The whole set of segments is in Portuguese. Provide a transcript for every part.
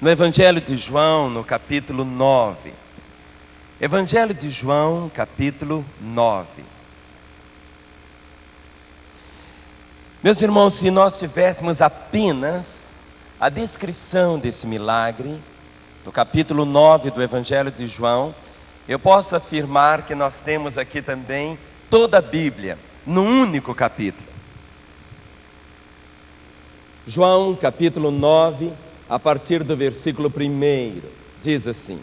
no Evangelho de João, no capítulo 9. Evangelho de João, capítulo 9. Meus irmãos, se nós tivéssemos apenas a descrição desse milagre, do capítulo 9 do Evangelho de João, eu posso afirmar que nós temos aqui também toda a Bíblia, num único capítulo. João, capítulo 9, a partir do versículo 1, diz assim: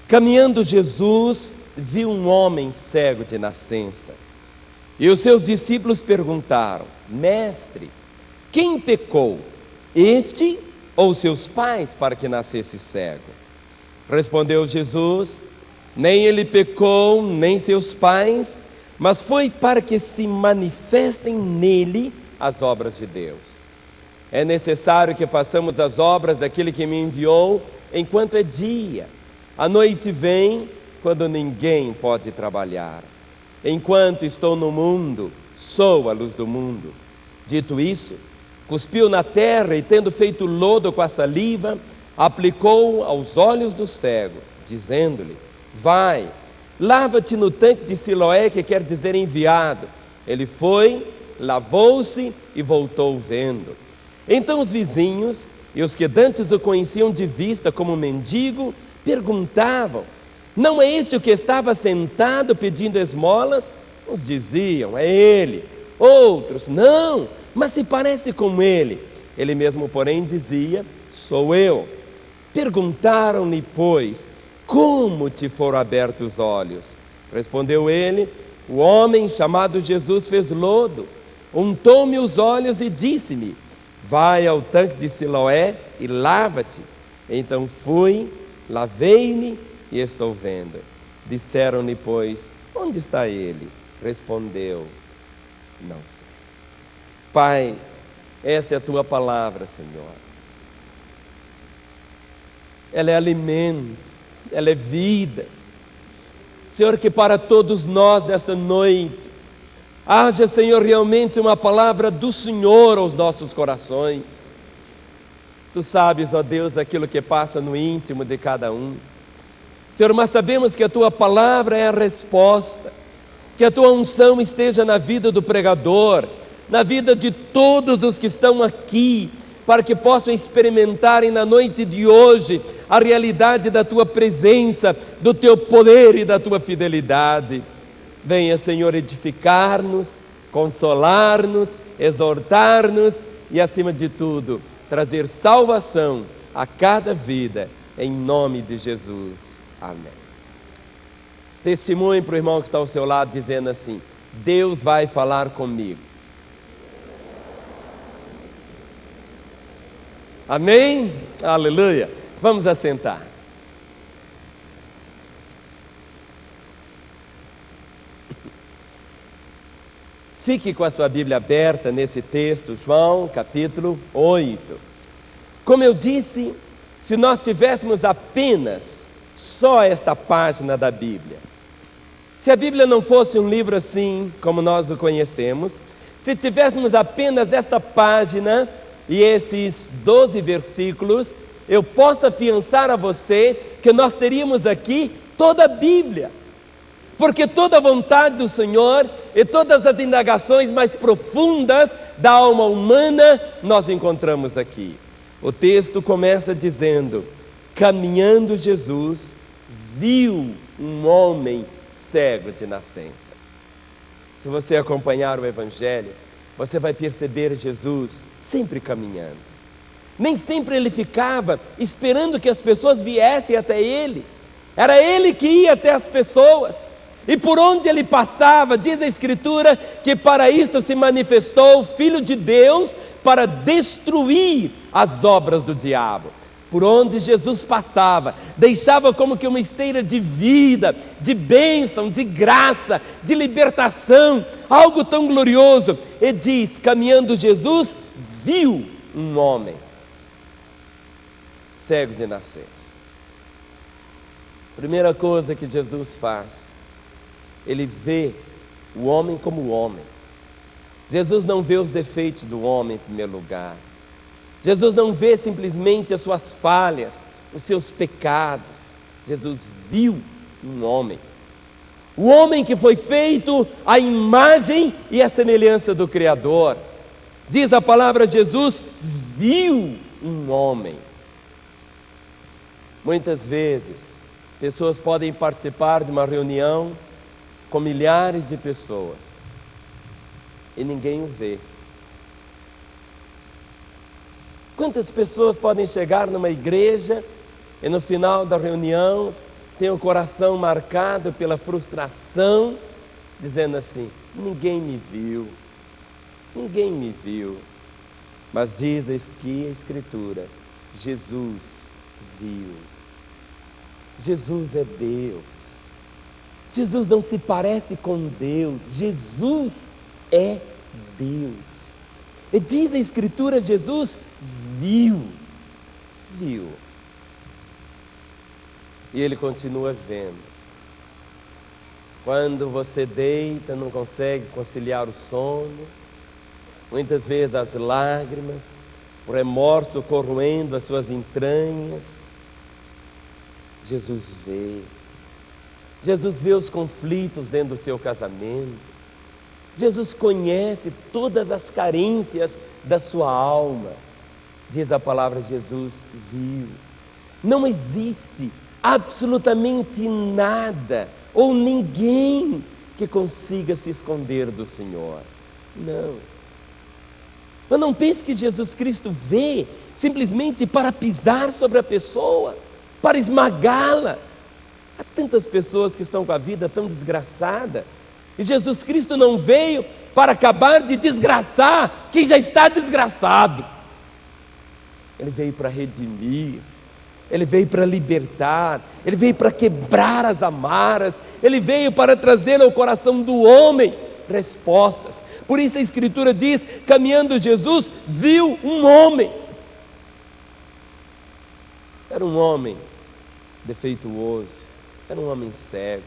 Caminhando Jesus, viu um homem cego de nascença. E os seus discípulos perguntaram: Mestre, quem pecou, este ou seus pais, para que nascesse cego? Respondeu Jesus: Nem ele pecou, nem seus pais, mas foi para que se manifestem nele as obras de Deus. É necessário que façamos as obras daquele que me enviou enquanto é dia. A noite vem quando ninguém pode trabalhar. Enquanto estou no mundo, sou a luz do mundo. Dito isso, cuspiu na terra e, tendo feito lodo com a saliva, aplicou aos olhos do cego, dizendo-lhe: Vai, lava-te no tanque de Siloé, que quer dizer enviado. Ele foi, lavou-se e voltou vendo. Então os vizinhos e os que dantes o conheciam de vista como mendigo perguntavam: Não é este o que estava sentado pedindo esmolas? Uns diziam: É ele. Outros: Não, mas se parece com ele. Ele mesmo, porém, dizia: Sou eu. Perguntaram-lhe, pois: Como te foram abertos os olhos? Respondeu ele: O homem chamado Jesus fez lodo, untou-me os olhos e disse-me: Vai ao tanque de Siloé e lava-te. Então fui, lavei-me e estou vendo. Disseram-lhe, pois: Onde está ele? Respondeu: Não sei. Pai, esta é a tua palavra, Senhor. Ela é alimento, ela é vida. Senhor, que para todos nós nesta noite haja, Senhor, realmente uma palavra do Senhor aos nossos corações. Tu sabes, ó Deus, aquilo que passa no íntimo de cada um. Senhor, mas sabemos que a tua palavra é a resposta, que a tua unção esteja na vida do pregador, na vida de todos os que estão aqui, para que possam experimentarem na noite de hoje a realidade da tua presença, do teu poder e da tua fidelidade. Venha, Senhor, edificar-nos, consolar-nos, exortar-nos e, acima de tudo, trazer salvação a cada vida, em nome de Jesus. Amém. Testemunhe para o irmão que está ao seu lado, dizendo assim: Deus vai falar comigo. Amém? Aleluia. Vamos assentar. Fique com a sua Bíblia aberta nesse texto, João, capítulo 8. Como eu disse, se nós tivéssemos apenas só esta página da Bíblia, se a Bíblia não fosse um livro assim, como nós o conhecemos, se tivéssemos apenas esta página e esses 12 versículos, eu posso afiançar a você que nós teríamos aqui toda a Bíblia. Porque toda a vontade do Senhor e todas as indagações mais profundas da alma humana nós encontramos aqui. O texto começa dizendo: Caminhando Jesus, viu um homem cego de nascença. Se você acompanhar o Evangelho, você vai perceber Jesus sempre caminhando. Nem sempre ele ficava esperando que as pessoas viessem até ele. Era ele que ia até as pessoas. E por onde ele passava, diz a Escritura, que para isto se manifestou o Filho de Deus, para destruir as obras do diabo. Por onde Jesus passava, deixava como que uma esteira de vida, de bênção, de graça, de libertação, algo tão glorioso. E diz: caminhando Jesus, viu um homem cego de nascença. Primeira coisa que Jesus faz, ele vê o homem como homem. Jesus não vê os defeitos do homem em primeiro lugar. Jesus não vê simplesmente as suas falhas, os seus pecados. Jesus viu um homem. O homem que foi feito à imagem e à semelhança do Criador. Diz a palavra, Jesus viu um homem. Muitas vezes, pessoas podem participar de uma reunião com milhares de pessoas e ninguém o vê. Quantas pessoas podem chegar numa igreja e no final da reunião tem o coração marcado pela frustração, dizendo assim: ninguém me viu, ninguém me viu. Mas diz aqui a Escritura, Jesus viu. Jesus é Deus. Jesus não se parece com Deus. Jesus é Deus. E diz a Escritura, Jesus viu. Viu. E Ele continua vendo. Quando você deita, não consegue conciliar o sono, muitas vezes as lágrimas, o remorso corroendo as suas entranhas, Jesus vê. Jesus vê os conflitos dentro do seu casamento. Jesus conhece todas as carências da sua alma. Diz a palavra, Jesus viu. Não existe absolutamente nada ou ninguém que consiga se esconder do Senhor. Não. Mas não pense que Jesus Cristo vê simplesmente para pisar sobre a pessoa, para esmagá-la. Há tantas pessoas que estão com a vida tão desgraçada, e Jesus Cristo não veio para acabar de desgraçar quem já está desgraçado. Ele veio para redimir, Ele veio para libertar, Ele veio para quebrar as amarras, Ele veio para trazer ao coração do homem respostas. Por isso a Escritura diz, caminhando Jesus, viu um homem. Era um homem defeituoso, era um homem cego,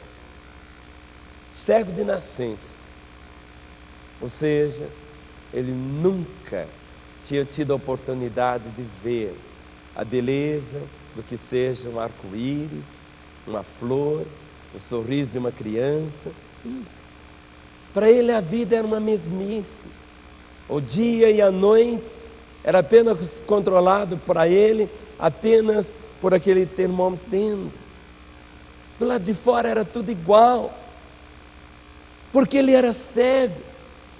cego de nascença. Ou seja, ele nunca tinha tido a oportunidade de ver a beleza do que seja um arco-íris, uma flor, o sorriso de uma criança. Para ele a vida era uma mesmice. O dia e a noite era apenas controlado para ele, apenas por aquele termômetro. Do lado de fora era tudo igual, porque ele era cego.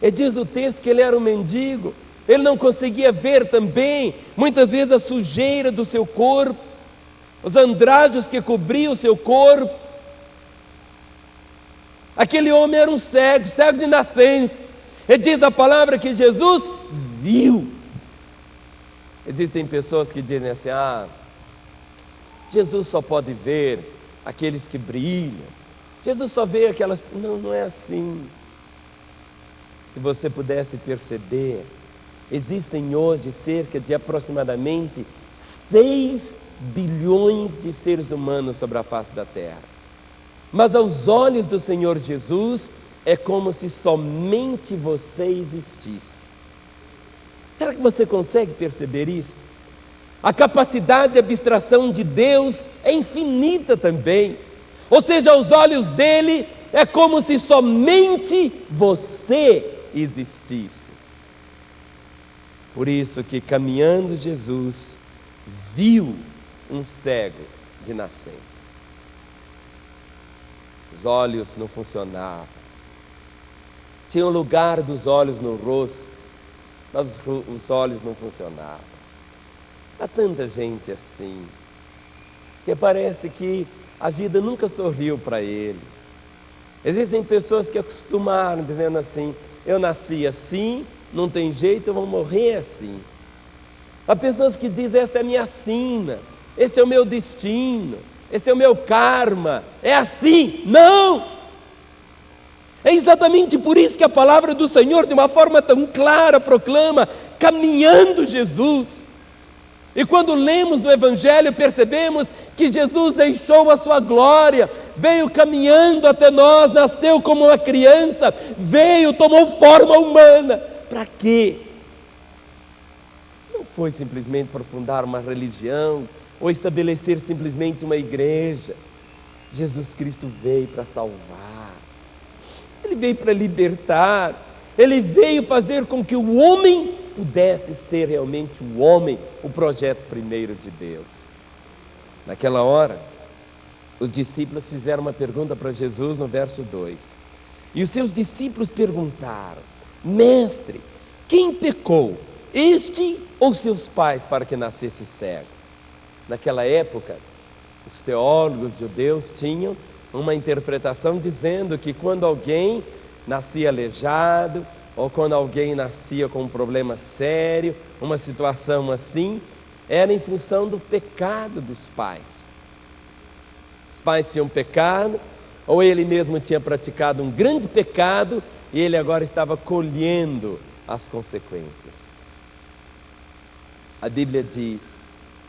E diz o texto que ele era um mendigo. Ele não conseguia ver também, muitas vezes, a sujeira do seu corpo, os andrajos que cobriam o seu corpo. Aquele homem era um cego, cego de nascença. E diz a palavra que Jesus viu. Existem pessoas que dizem assim: Jesus só pode ver aqueles que brilham. Jesus só vê aquelas... Não, não é assim. Se você pudesse perceber, existem hoje cerca de aproximadamente 6 bilhões de seres humanos sobre a face da terra. Mas aos olhos do Senhor Jesus, é como se somente você existisse. Será que você consegue perceber isso? A capacidade de abstração de Deus é infinita também. Ou seja, aos olhos dele, é como se somente você existisse. Por isso que, caminhando Jesus, viu um cego de nascença. Os olhos não funcionavam. Tinha o lugar dos olhos no rosto, mas os olhos não funcionavam. Há tanta gente assim, que parece que a vida nunca sorriu para ele. Existem pessoas que acostumaram dizendo assim: eu nasci assim, não tem jeito, eu vou morrer assim. Há pessoas que dizem: esta é a minha sina, este é o meu destino, esse é o meu karma, é assim. Não! É exatamente por isso que a palavra do Senhor, de uma forma tão clara, proclama: caminhando Jesus. E quando lemos no Evangelho, percebemos que Jesus deixou a sua glória, veio caminhando até nós, nasceu como uma criança, veio, tomou forma humana. Para quê? Não foi simplesmente para fundar uma religião ou estabelecer simplesmente uma igreja. Jesus Cristo veio para salvar, Ele veio para libertar, Ele veio fazer com que o homem pudesse ser realmente o homem, o projeto primeiro de Deus. Naquela hora, os discípulos fizeram uma pergunta para Jesus no verso 2. E os seus discípulos perguntaram: Mestre, quem pecou, este ou seus pais, para que nascesse cego? Naquela época, os teólogos judeus tinham uma interpretação dizendo que quando alguém nascia aleijado, ou quando alguém nascia com um problema sério, uma situação assim, era em função do pecado dos pais. Os pais tinham pecado, ou ele mesmo tinha praticado um grande pecado, e ele agora estava colhendo as consequências. A Bíblia diz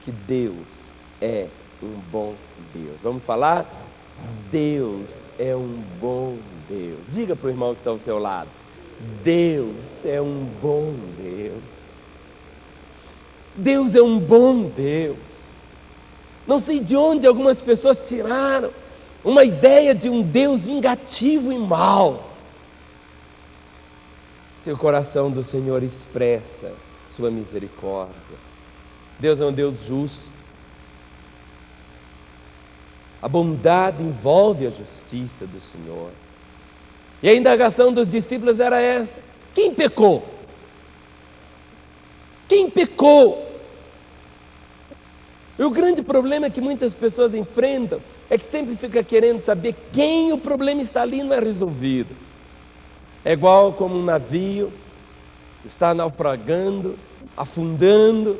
que Deus é um bom Deus. Vamos falar? Deus é um bom Deus. Diga para o irmão que está ao seu lado: Deus é um bom Deus. Deus é um bom Deus. Não sei de onde algumas pessoas tiraram uma ideia de um Deus vingativo e mau. Seu coração do Senhor expressa sua misericórdia. Deus é um Deus justo. A bondade envolve a justiça do Senhor. E a indagação dos discípulos era essa: quem pecou? Quem pecou? E o grande problema que muitas pessoas enfrentam é que sempre fica querendo saber quem o problema está ali e não é resolvido. É igual como um navio está naufragando, afundando,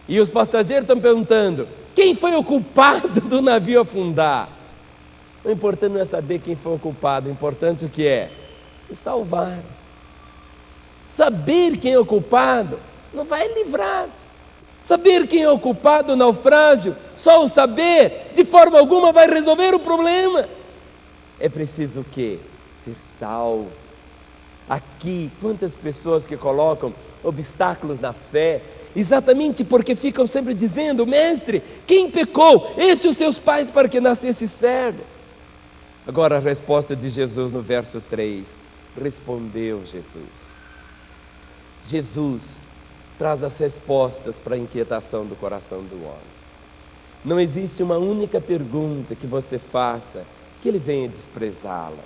e os passageiros estão perguntando: quem foi o culpado do navio afundar? O importante não é saber quem foi o culpado, o importante o que é? Se salvar. Saber quem é o culpado não vai livrar. Saber quem é o culpado do naufrágio, só o saber, de forma alguma vai resolver o problema. É preciso o quê? Ser salvo. Aqui, quantas pessoas que colocam obstáculos na fé, exatamente porque ficam sempre dizendo: Mestre, quem pecou? Este os seus pais, para que nascesse cego. Agora a resposta de Jesus no verso 3. Respondeu Jesus. Jesus traz as respostas para a inquietação do coração do homem. Não existe uma única pergunta que você faça que ele venha desprezá-la.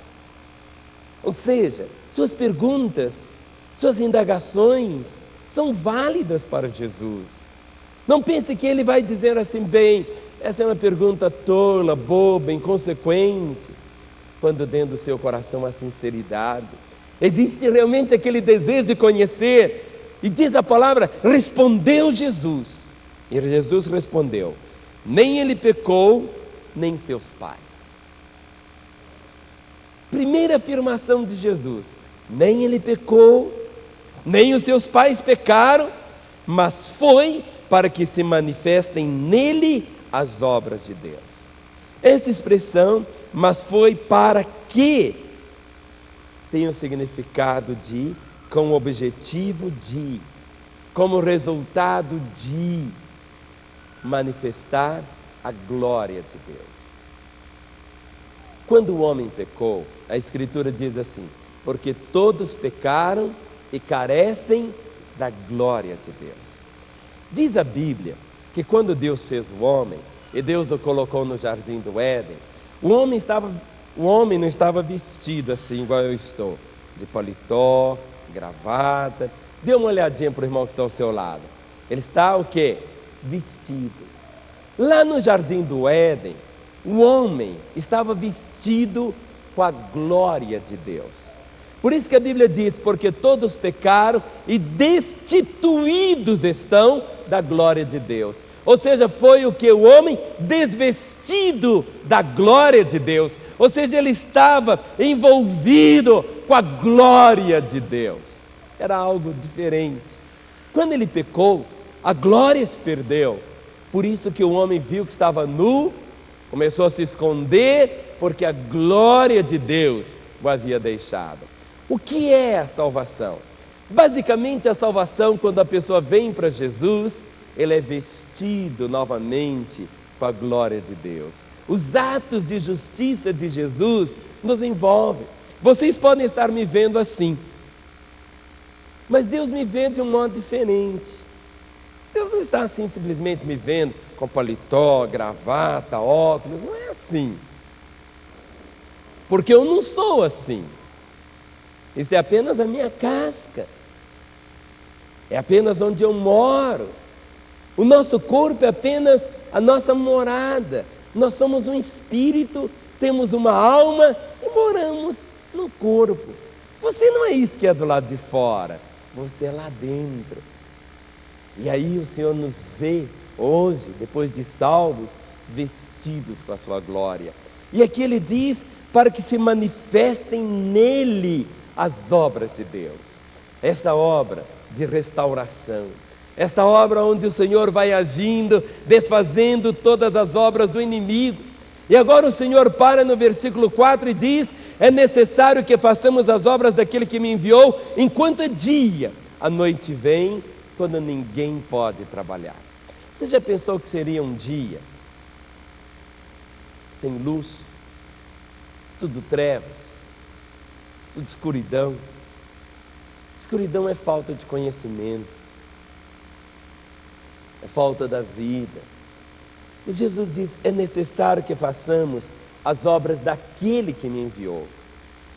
Ou seja, suas perguntas, suas indagações são válidas para Jesus. Não pense que ele vai dizer assim: bem, essa é uma pergunta tola, boba, inconsequente, quando dentro do seu coração há sinceridade. Existe realmente aquele desejo de conhecer. E diz a palavra: respondeu Jesus. E Jesus respondeu: nem ele pecou, nem seus pais. Primeira afirmação de Jesus: nem ele pecou, nem os seus pais pecaram, mas foi para que se manifestem nele as obras de Deus. Essa expressão, mas foi para que, tem o significado de, com o objetivo de, como resultado de manifestar a glória de Deus. Quando o homem pecou, a Escritura diz assim: porque todos pecaram e carecem da glória de Deus. Diz a Bíblia que quando Deus fez o homem, e Deus o colocou no jardim do Éden, o homem não estava vestido assim igual eu estou, de paletó, gravata. Dê uma olhadinha para o irmão que está ao seu lado. Ele está o quê? Vestido. Lá no jardim do Éden, o homem estava vestido com a glória de Deus. Por isso que a Bíblia diz: porque todos pecaram e destituídos estão da glória de Deus. Ou seja, foi o que? O homem desvestido da glória de Deus. Ou seja, ele estava envolvido com a glória de Deus. Era algo diferente. Quando ele pecou, a glória se perdeu. Por isso que o homem viu que estava nu, começou a se esconder, porque a glória de Deus o havia deixado. O que é a salvação? Basicamente, a salvação, quando a pessoa vem para Jesus, ele é vestido novamente com a glória de Deus. Os atos de justiça de Jesus nos envolvem. Vocês podem estar me vendo assim, mas Deus me vê de um modo diferente. Deus não está assim simplesmente me vendo com paletó, gravata, óculos, não é assim. Porque eu não sou assim. Isso é apenas a minha casca. É apenas onde eu moro. O nosso corpo é apenas a nossa morada. Nós somos um espírito, temos uma alma e moramos no corpo. Você não é isso que é do lado de fora, você é lá dentro. E aí o Senhor nos vê hoje, depois de salvos, vestidos com a sua glória. E aqui ele diz, para que se manifestem nele as obras de Deus. Essa obra de restauração, esta obra onde o Senhor vai agindo, desfazendo todas as obras do inimigo. E agora o Senhor para no versículo 4 e diz: é necessário que façamos as obras daquele que me enviou enquanto é dia. A noite vem quando ninguém pode trabalhar. Você já pensou que seria um dia sem luz, tudo trevas, tudo escuridão? Escuridão é falta de conhecimento, é falta da vida. E Jesus diz: é necessário que façamos as obras daquele que me enviou.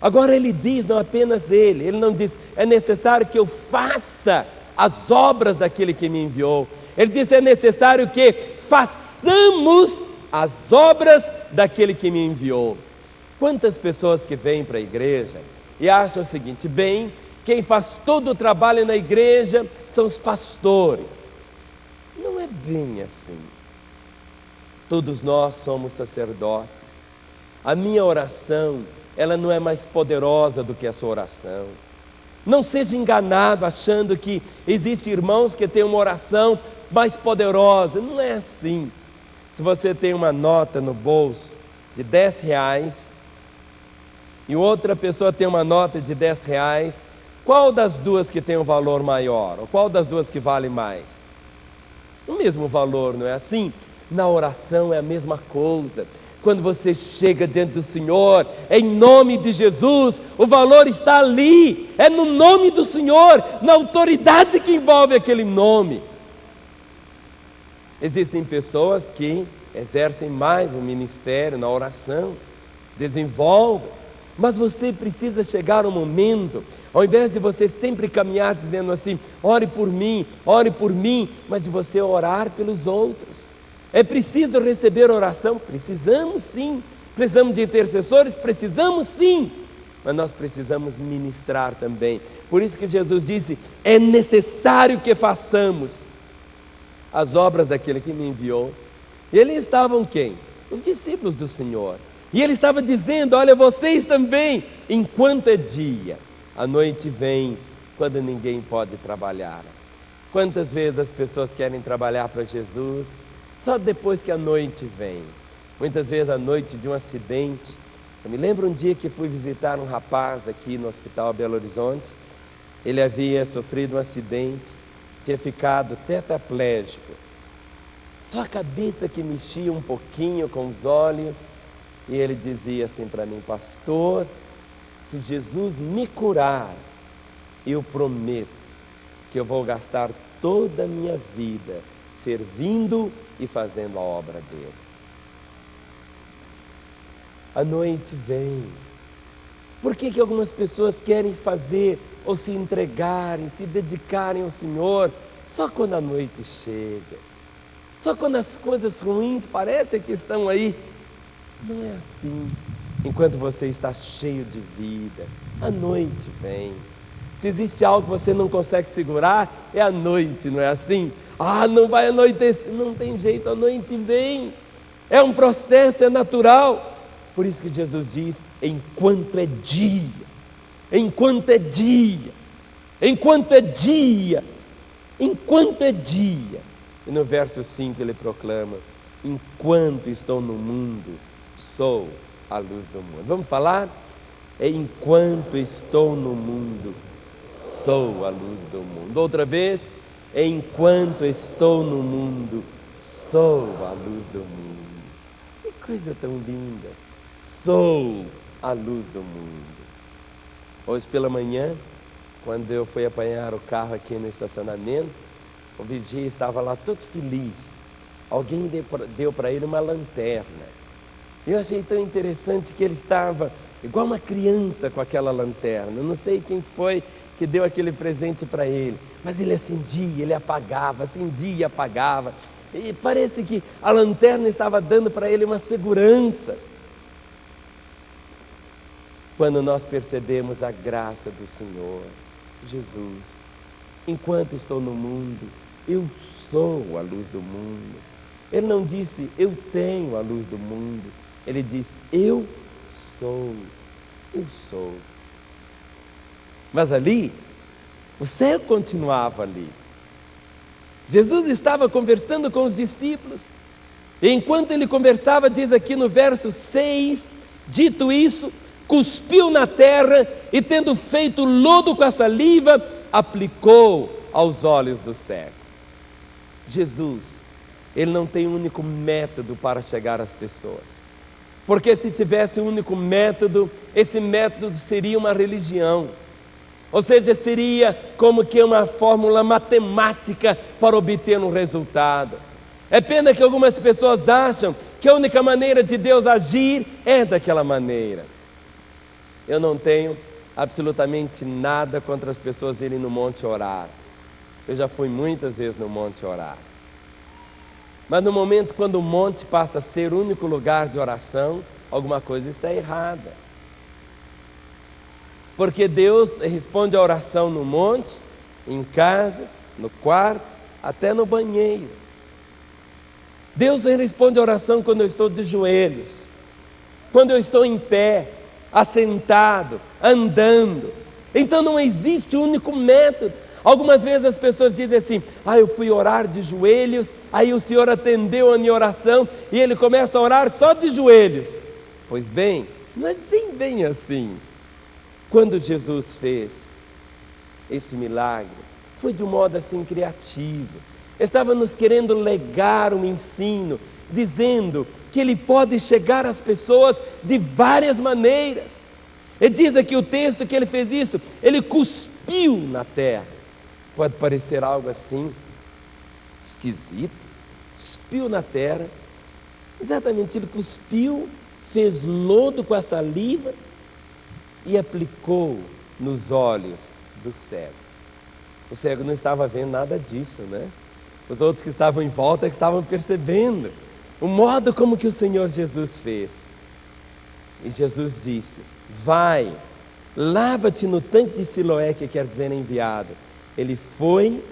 Agora ele diz, não apenas ele não diz, é necessário que eu faça as obras daquele que me enviou. Ele diz, é necessário que façamos as obras daquele que me enviou. Quantas pessoas que vêm para a igreja e acham o seguinte: bem, quem faz todo o trabalho na igreja são os pastores. Não é bem assim. Todos nós somos sacerdotes. A minha oração, ela não é mais poderosa do que a sua oração. Não seja enganado achando que existem irmãos que têm uma oração mais poderosa. Não é assim. Se você tem uma nota no bolso de R$10 e outra pessoa tem uma nota de R$10, qual das duas que tem um valor maior? Ou qual das duas que vale mais? O mesmo valor, não é assim? Na oração é a mesma coisa. Quando você chega diante do Senhor, em nome de Jesus, o valor está ali, é no nome do Senhor, na autoridade que envolve aquele nome. Existem pessoas que exercem mais no ministério, na oração, desenvolvem, mas você precisa chegar um momento, ao invés de você sempre caminhar dizendo assim: ore por mim, mas de você orar pelos outros. É preciso receber oração? Precisamos sim. Precisamos de intercessores? Precisamos sim. Mas nós precisamos ministrar também. Por isso que Jesus disse: é necessário que façamos as obras daquele que me enviou. E eles estavam quem? Os discípulos do Senhor. E ele estava dizendo: olha, vocês também, enquanto é dia, a noite vem quando ninguém pode trabalhar. Quantas vezes as pessoas querem trabalhar para Jesus só depois que a noite vem? Muitas vezes a noite de um acidente. Eu me lembro um dia que fui visitar um rapaz aqui no Hospital Belo Horizonte. Ele havia sofrido um acidente, tinha ficado tetraplégico, só a cabeça que mexia um pouquinho com os olhos. E ele dizia assim para mim: pastor, se Jesus me curar, eu prometo que eu vou gastar toda a minha vida servindo e fazendo a obra dele. A noite vem. Por que algumas pessoas querem fazer ou se entregarem, se dedicarem ao Senhor só quando a noite chega? Só quando as coisas ruins parecem que estão aí? Não é assim. Enquanto você está cheio de vida, a noite vem. Se existe algo que você não consegue segurar, é a noite, não é assim? Ah, não vai anoitecer, não tem jeito, a noite vem. É um processo, é natural. Por isso que Jesus diz: enquanto é dia, enquanto é dia, enquanto é dia, enquanto é dia. E no verso 5 ele proclama: enquanto estou no mundo, sou a luz do mundo. Vamos falar? Enquanto estou no mundo, sou a luz do mundo. Outra vez, enquanto estou no mundo, sou a luz do mundo. Que coisa tão linda! Sou a luz do mundo. Hoje pela manhã, quando eu fui apanhar o carro aqui no estacionamento, o vigia estava lá todo feliz. Alguém deu para ele uma lanterna. Eu achei tão interessante que ele estava igual uma criança com aquela lanterna. Eu não sei quem foi que deu aquele presente para ele, mas ele acendia, ele apagava, acendia e apagava. E parece que a lanterna estava dando para ele uma segurança. Quando nós percebemos a graça do Senhor Jesus, enquanto estou no mundo, eu sou a luz do mundo. Ele não disse, eu tenho a luz do mundo. Ele disse, eu sou. Mas ali, o céu continuava ali. Jesus estava conversando com os discípulos. E enquanto ele conversava, diz aqui no verso 6, dito isso, cuspiu na terra e, tendo feito lodo com a saliva, aplicou aos olhos do cego. Jesus, ele não tem um único método para chegar às pessoas. Porque se tivesse um único método, esse método seria uma religião. Ou seja, seria como que uma fórmula matemática para obter um resultado. É pena que algumas pessoas acham que a única maneira de Deus agir é daquela maneira. Eu não tenho absolutamente nada contra as pessoas irem no monte orar. Eu já fui muitas vezes no monte orar. Mas no momento quando o monte passa a ser o único lugar de oração, alguma coisa está errada. Porque Deus responde a oração no monte, em casa, no quarto, até no banheiro. Deus responde a oração quando eu estou de joelhos, quando eu estou em pé, assentado, andando. Então não existe um único método. Algumas vezes as pessoas dizem assim, eu fui orar de joelhos, aí o Senhor atendeu a minha oração e ele começa a orar só de joelhos. Pois bem, não é bem assim. Quando Jesus fez este milagre, foi de um modo assim criativo. Estava nos querendo legar um ensino, dizendo que ele pode chegar às pessoas de várias maneiras. E diz aqui o texto que ele fez isso, ele cuspiu na terra. Pode parecer algo assim esquisito, cuspiu na terra. Exatamente, ele cuspiu, fez lodo com a saliva e aplicou nos olhos do cego. O cego não estava vendo nada disso, né? Os outros que estavam em volta que estavam percebendo o modo como que o Senhor Jesus fez. E Jesus disse, vai, lava-te no tanque de Siloé, que quer dizer enviado. Ele foi,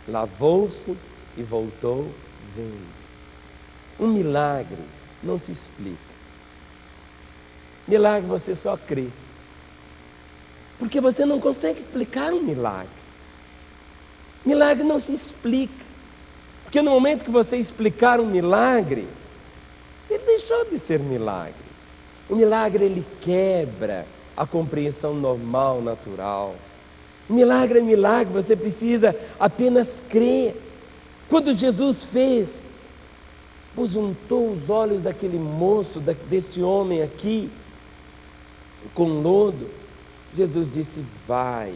lavou-se e voltou vendo. Um milagre não se explica. Milagre você só crê. Porque você não consegue explicar um milagre. Milagre não se explica. Porque no momento que você explicar um milagre, ele deixou de ser milagre. O milagre, ele quebra a compreensão normal, natural. O milagre é milagre, você precisa apenas crer. Quando Jesus fez, untou os olhos daquele moço, deste homem aqui, com lodo, Jesus disse, vai,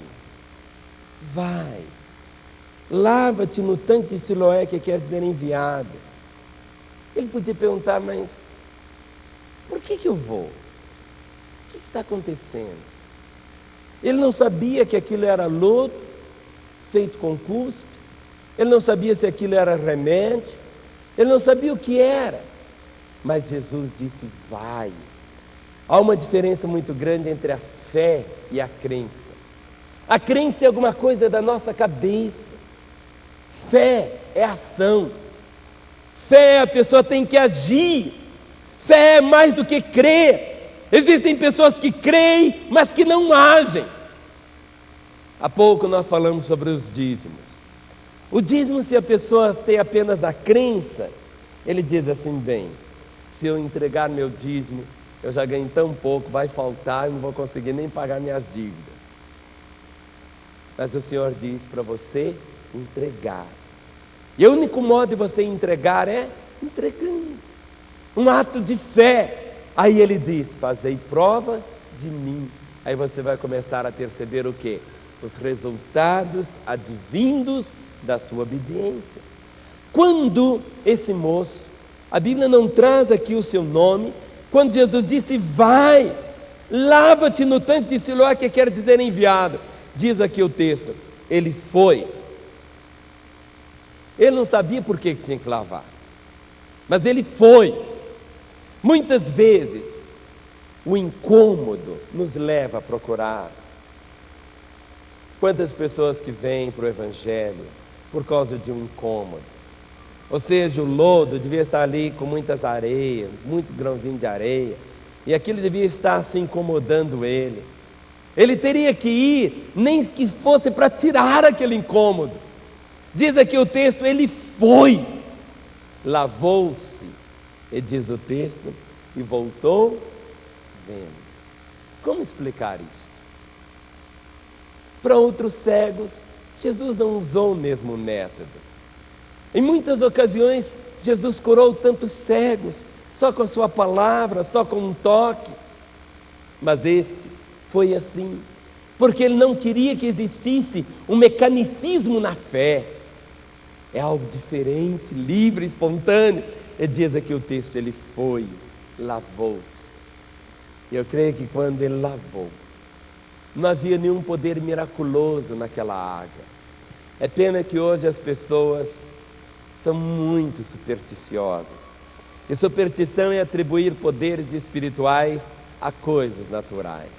lava-te no tanque de Siloé, que quer dizer enviado. Ele podia perguntar, mas por que eu vou? O que está acontecendo? Ele não sabia que aquilo era lodo, feito com cuspe. Ele não sabia se aquilo era remédio. Ele não sabia o que era. Mas Jesus disse, vai. Há uma diferença muito grande entre a fé e a crença. A crença é alguma coisa da nossa cabeça. Fé é ação. Fé, a pessoa tem que agir. Fé é mais do que crer. Existem pessoas que creem, mas que não agem. Há pouco nós falamos sobre os dízimos. O dízimo, se a pessoa tem apenas a crença, ele diz assim, bem, se eu entregar meu dízimo, eu já ganho tão pouco, vai faltar, eu não vou conseguir nem pagar minhas dívidas. Mas o Senhor diz para você entregar. E o único modo de você entregar é entregando. Um ato de fé. Aí ele diz: fazei prova de mim. Aí você vai começar a perceber o quê? Os resultados advindos da sua obediência. Quando esse moço, a Bíblia não traz aqui o seu nome, quando Jesus disse: vai, lava-te no tanque de Siloé, que quer dizer enviado, diz aqui o texto, ele foi. Ele não sabia por que tinha que lavar, mas ele foi. Muitas vezes o incômodo nos leva a procurar. Quantas pessoas que vêm para o Evangelho por causa de um incômodo, ou seja, o lodo devia estar ali com muitas areias, muitos grãozinhos de areia, e aquilo devia estar se incomodando ele. Ele teria que ir, nem que fosse para tirar aquele incômodo. Diz aqui o texto, ele foi, lavou-se, e diz o texto, e voltou vendo. Como explicar isso? Para outros cegos, Jesus não usou o mesmo método. Em muitas ocasiões, Jesus curou tantos cegos, só com a sua palavra, só com um toque. Mas este foi assim, porque ele não queria que existisse um mecanicismo na fé. É algo diferente, livre, espontâneo. E diz aqui o texto, ele foi, lavou-se. E eu creio que quando ele lavou, não havia nenhum poder miraculoso naquela água. É pena que hoje as pessoas são muito supersticiosas. E superstição é atribuir poderes espirituais a coisas naturais.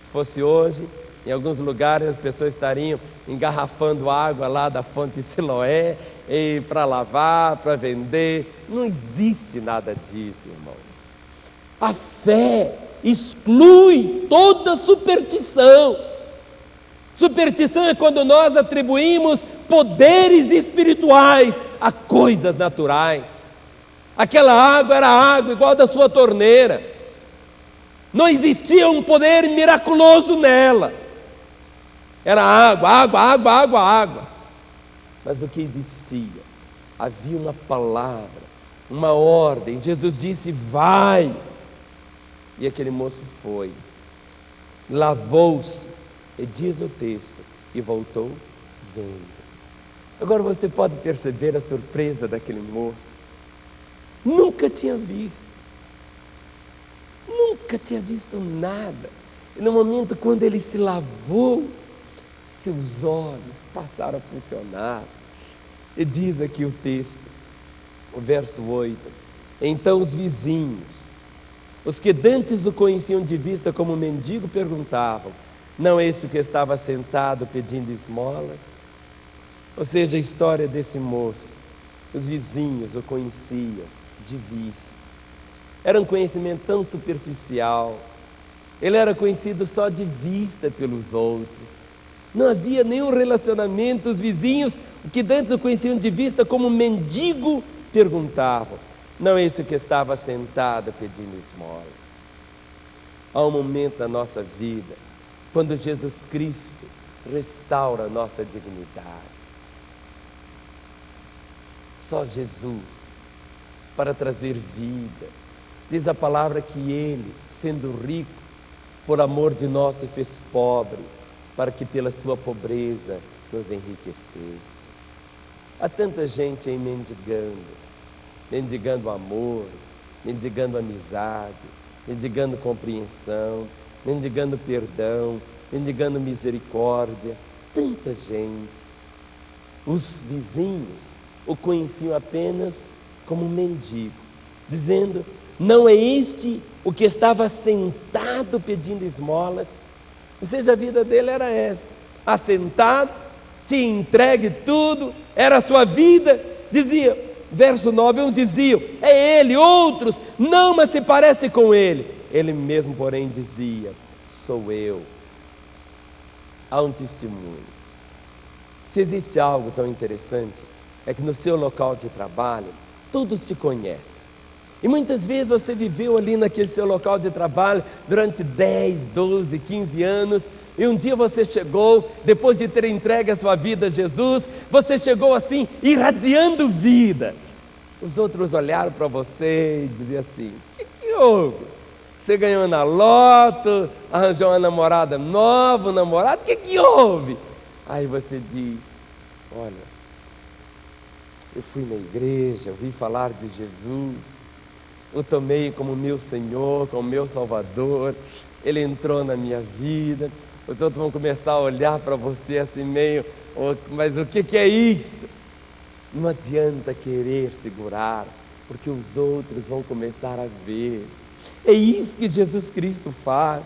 Se fosse hoje, em alguns lugares as pessoas estariam engarrafando água lá da fonte de Siloé para lavar, para vender. Não existe nada disso, irmãos. A fé exclui toda superstição. Superstição é quando nós atribuímos poderes espirituais a coisas naturais. Aquela água era água igual da sua torneira. Não existia um poder miraculoso nela. Era água, água, água, água, água. Mas o que existia? Havia uma palavra, uma ordem. Jesus disse: vai. E aquele moço foi, lavou-se, e diz o texto, e voltou vendo. Agora você pode perceber a surpresa daquele moço. Nunca tinha visto nada. E no momento quando ele se lavou, seus olhos passaram a funcionar. E diz aqui o texto, o verso 8: então os vizinhos, os que dantes o conheciam de vista como mendigo, perguntavam: não é esse que estava sentado pedindo esmolas? Ou seja, a história desse moço, os vizinhos o conheciam de vista. Era um conhecimento tão superficial. Ele era conhecido só de vista pelos outros. Não havia nenhum relacionamento. Os vizinhos, que dantes o conheciam de vista como mendigo, perguntavam: não é esse que estava sentado pedindo esmolas? Há um momento na nossa vida quando Jesus Cristo restaura a nossa dignidade. Só Jesus para trazer vida. Diz a palavra que Ele, sendo rico, por amor de nós se fez pobre, para que pela sua pobreza nos enriquecesse. Há tanta gente aí mendigando amor, mendigando amizade, mendigando compreensão, mendigando perdão, mendigando misericórdia. Tanta gente. Os vizinhos o conheciam apenas como um mendigo, dizendo: não é este o que estava sentado pedindo esmolas? Ou seja, a vida dele era essa: assentado, tinha entregue tudo, era a sua vida. Dizia, verso 9, uns diziam: é ele. Outros: não, mas se parece com ele. Ele mesmo, porém, dizia: sou eu. Há um testemunho. Se existe algo tão interessante, é que no seu local de trabalho todos te conhecem. E muitas vezes você viveu ali naquele seu local de trabalho durante 10, 12, 15 anos. E um dia você chegou, depois de ter entregue a sua vida a Jesus, você chegou assim, irradiando vida. Os outros olharam para você e diziam assim: o que houve? Você ganhou na loto, arranjou uma namorada nova, um namorado, o que houve? Aí você diz: olha, eu fui na igreja, ouvi falar de Jesus, o tomei como meu Senhor, como meu Salvador, Ele entrou na minha vida. Os outros vão começar a olhar para você assim meio, mas o que é isto? Não adianta querer segurar, porque os outros vão começar a ver. É isso que Jesus Cristo faz.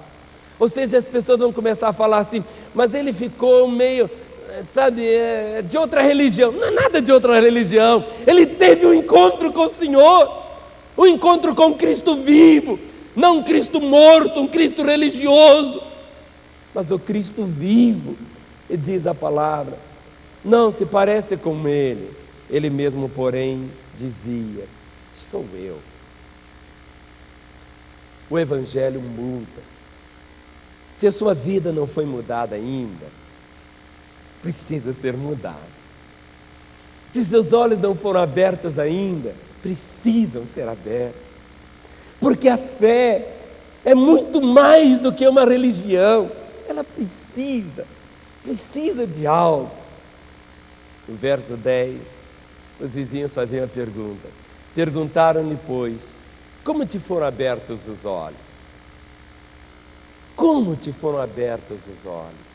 Ou seja, as pessoas vão começar a falar assim: mas ele ficou meio, sabe, de outra religião. Não é nada de outra religião. Ele teve um encontro com o Senhor, um encontro com Cristo vivo, não um Cristo morto, um Cristo religioso, mas o Cristo vivo. E diz a palavra, não se parece com ele. Ele mesmo, porém, dizia: sou eu. O Evangelho muda. Se a sua vida não foi mudada ainda, precisa ser mudada. Se seus olhos não foram abertos ainda, precisam ser abertos. Porque a fé é muito mais do que uma religião. Ela precisa de algo. No verso 10, os vizinhos faziam a pergunta. Perguntaram-lhe, pois, como te foram abertos os olhos? Como te foram abertos os olhos?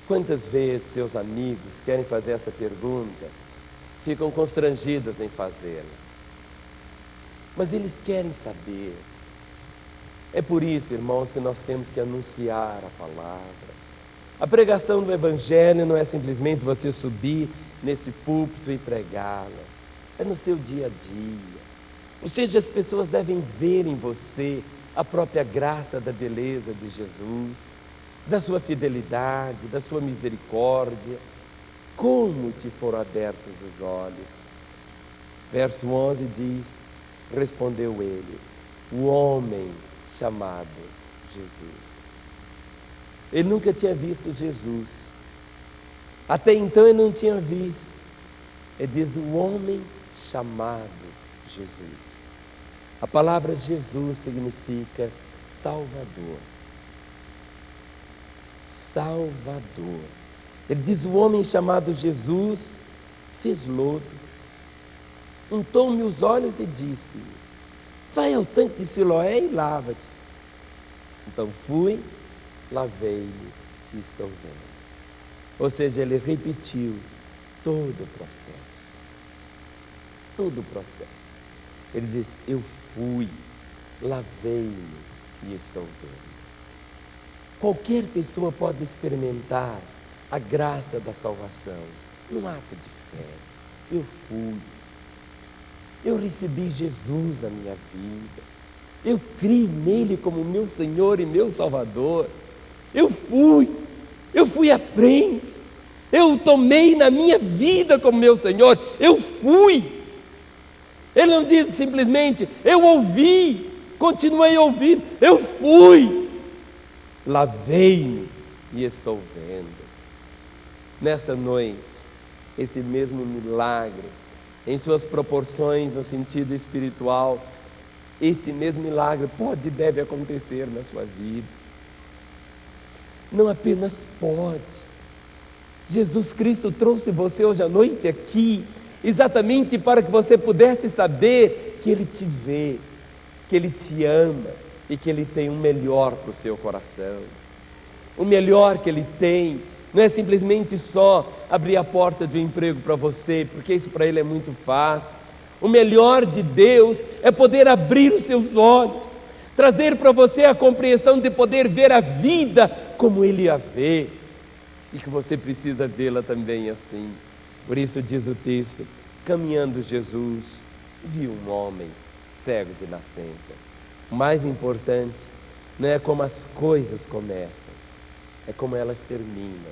Quantas vezes seus amigos querem fazer essa pergunta, ficam constrangidos em fazê-la, mas eles querem saber. É por isso, irmãos, que nós temos que anunciar a palavra. A pregação do Evangelho não é simplesmente você subir nesse púlpito e pregá-la, é no seu dia a dia. Ou seja, as pessoas devem ver em você a própria graça da beleza de Jesus, da sua fidelidade, da sua misericórdia. Como te foram abertos os olhos? Verso 11 diz: respondeu ele, o homem chamado Jesus. Ele nunca tinha visto Jesus. Até então ele não tinha visto. Ele diz: o homem chamado Jesus. A palavra Jesus significa Salvador. Salvador. Ele diz: o homem chamado Jesus fez lodo, untou-me os olhos e disse: vai ao tanque de Siloé e lava-te. Então fui, lavei-me e estou vendo. Ou seja, ele repetiu todo o processo. Todo o processo. Ele diz: eu fui, lavei-me e estou vendo. Qualquer pessoa pode experimentar a graça da salvação num ato de fé. Eu fui. Eu recebi Jesus na minha vida. Eu criei nele como meu Senhor e meu Salvador. Eu fui à frente. Eu o tomei na minha vida como meu Senhor. Eu fui. Ele não diz simplesmente: eu ouvi, continuei ouvindo. Eu fui, lavei-me e estou vendo. Nesta noite, esse mesmo milagre, em suas proporções no sentido espiritual, este mesmo milagre pode e deve acontecer na sua vida. Não apenas pode. Jesus Cristo trouxe você hoje à noite aqui, exatamente para que você pudesse saber que Ele te vê, que Ele te ama e que Ele tem o melhor para o seu coração. O melhor que Ele tem não é simplesmente só abrir a porta de um emprego para você, porque isso para Ele é muito fácil. O melhor de Deus é poder abrir os seus olhos, trazer para você a compreensão de poder ver a vida como Ele a vê, e que você precisa vê-la também assim. Por isso diz o texto: caminhando Jesus, viu um homem cego de nascença. O mais importante não é como as coisas começam, é como elas terminam.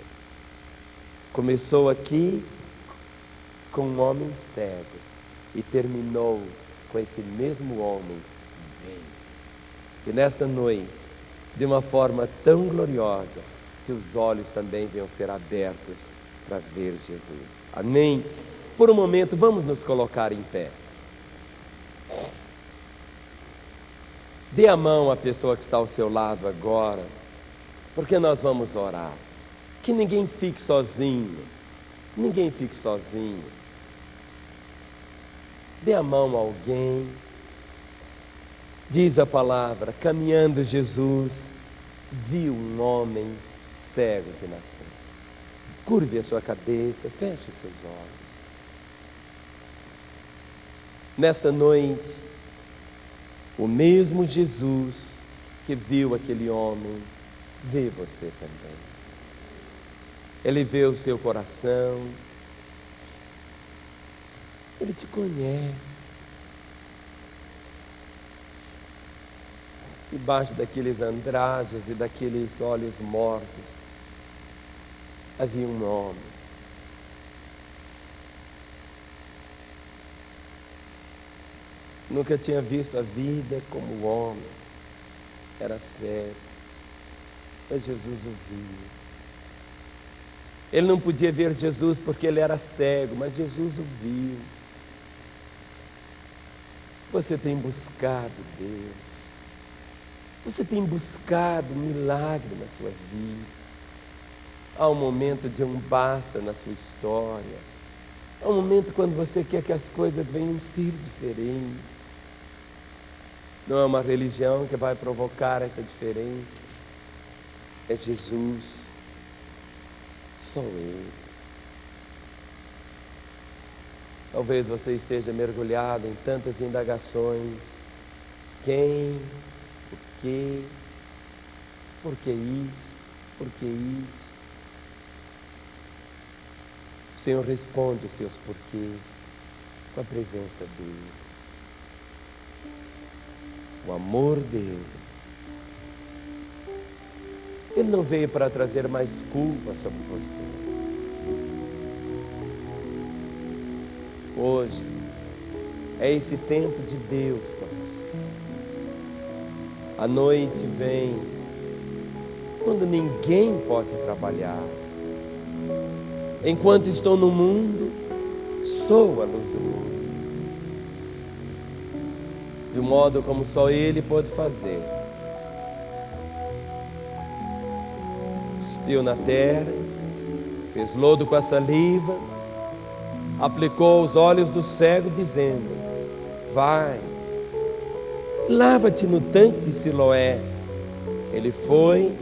Começou aqui com um homem cego e terminou com esse mesmo homem vendo. Que nesta noite, de uma forma tão gloriosa, seus olhos também venham ser abertos para ver Jesus. Amém? Por um momento, vamos nos colocar em pé. Dê a mão à pessoa que está ao seu lado agora, porque nós vamos orar. Que ninguém fique sozinho. Ninguém fique sozinho. Dê a mão a alguém. Diz a palavra: caminhando Jesus, viu um homem cego de nascença. Curve a sua cabeça, feche os seus olhos. Nessa noite, o mesmo Jesus que viu aquele homem, vê você também. Ele vê o seu coração, Ele te conhece. Debaixo daqueles andrajos e daqueles olhos mortos, havia um homem. Nunca tinha visto a vida como homem, era cego, mas Jesus o viu. Ele não podia ver Jesus porque ele era cego, mas Jesus o viu. Você tem buscado Deus, você tem buscado milagre na sua vida. Há um momento de um basta na sua história, há um momento quando você quer que as coisas venham ser diferentes. Não é uma religião que vai provocar essa diferença, é Jesus, só Ele. Talvez você esteja mergulhado em tantas indagações: quem, o quê, por que isso, por que isso? O Senhor responde os seus porquês com a presença dEle, o amor dEle. Ele não veio para trazer mais culpa sobre você. Hoje é esse tempo de Deus para você. A noite vem quando ninguém pode trabalhar. Enquanto estou no mundo, sou a luz do mundo. De um modo como só Ele pode fazer. Cuspiu na terra, fez lodo com a saliva, aplicou aos olhos do cego, dizendo: vai, lava-te no tanque de Siloé. Ele foi,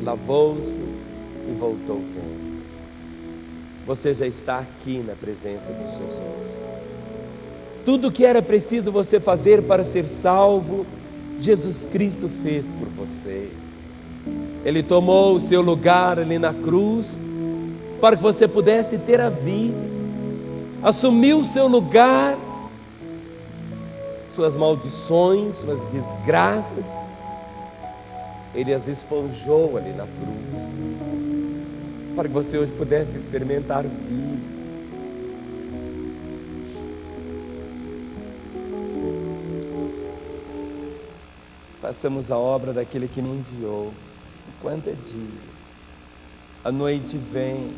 lavou-se e voltou vendo. Você já está aqui na presença de Jesus. Tudo o que era preciso você fazer para ser salvo, Jesus Cristo fez por você. Ele tomou o seu lugar ali na cruz, para que você pudesse ter a vida. Assumiu o seu lugar, suas maldições, suas desgraças, Ele as esponjou ali na cruz, para que você hoje pudesse experimentar vida. Façamos a obra daquele que me enviou, enquanto é dia. A noite vem.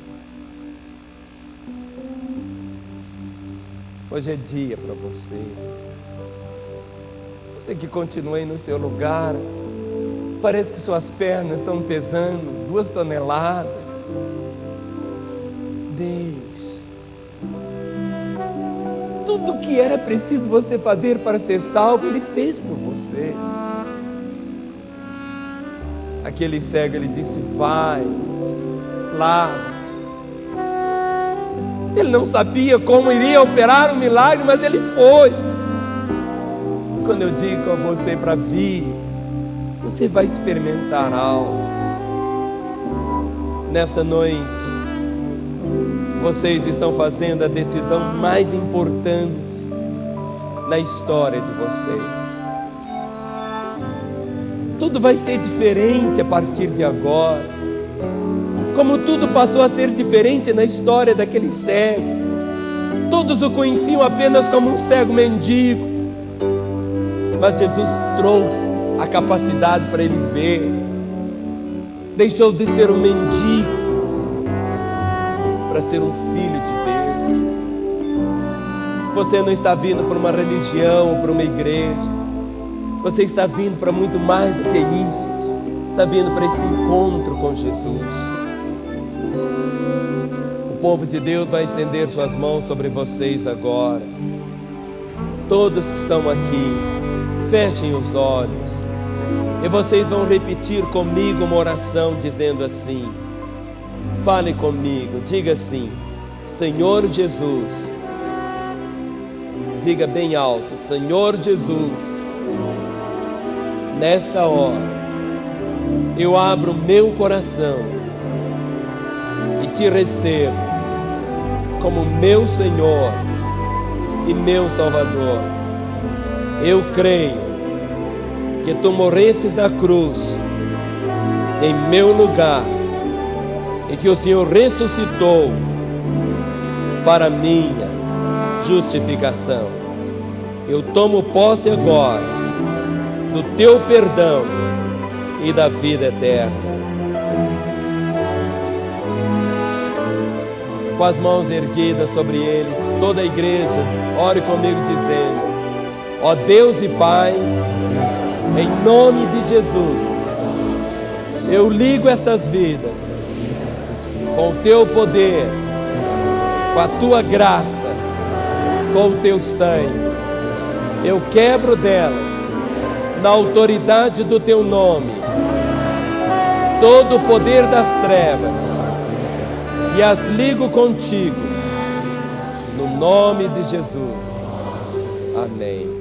Hoje é dia para você. Você que continua aí no seu lugar, parece que suas pernas estão pesando 2 toneladas. Deixe. Tudo o que era preciso você fazer para ser salvo, Ele fez por você. Aquele cego, ele disse: vai, lava-te. Ele não sabia como iria operar o milagre, mas ele foi. Quando eu digo a você para vir, você vai experimentar algo. Nesta noite, vocês estão fazendo a decisão mais importante na história de vocês. Tudo vai ser diferente a partir de agora. Como tudo passou a ser diferente na história daquele cego. Todos o conheciam apenas como um cego mendigo, mas Jesus trouxe a capacidade para ele ver. Deixou de ser um mendigo para ser um filho de Deus. Você não está vindo para uma religião ou para uma igreja. Você está vindo para muito mais do que isso. Está vindo para esse encontro com Jesus. O povo de Deus vai estender suas mãos sobre vocês agora. Todos que estão aqui, fechem os olhos. E vocês vão repetir comigo uma oração dizendo assim. Fale comigo, diga assim: Senhor Jesus. Diga bem alto: Senhor Jesus, nesta hora eu abro meu coração e te recebo como meu Senhor e meu Salvador. Eu creio que tu morrestes na cruz em meu lugar e que o Senhor ressuscitou para minha justificação. Eu tomo posse agora do teu perdão e da vida eterna. Com as mãos erguidas sobre eles, toda a igreja, ore comigo dizendo: ó Deus e Pai, em nome de Jesus, eu ligo estas vidas com o teu poder, com a tua graça, com o teu sangue. Eu quebro delas, na autoridade do teu nome, todo o poder das trevas e as ligo contigo, no nome de Jesus. Amém.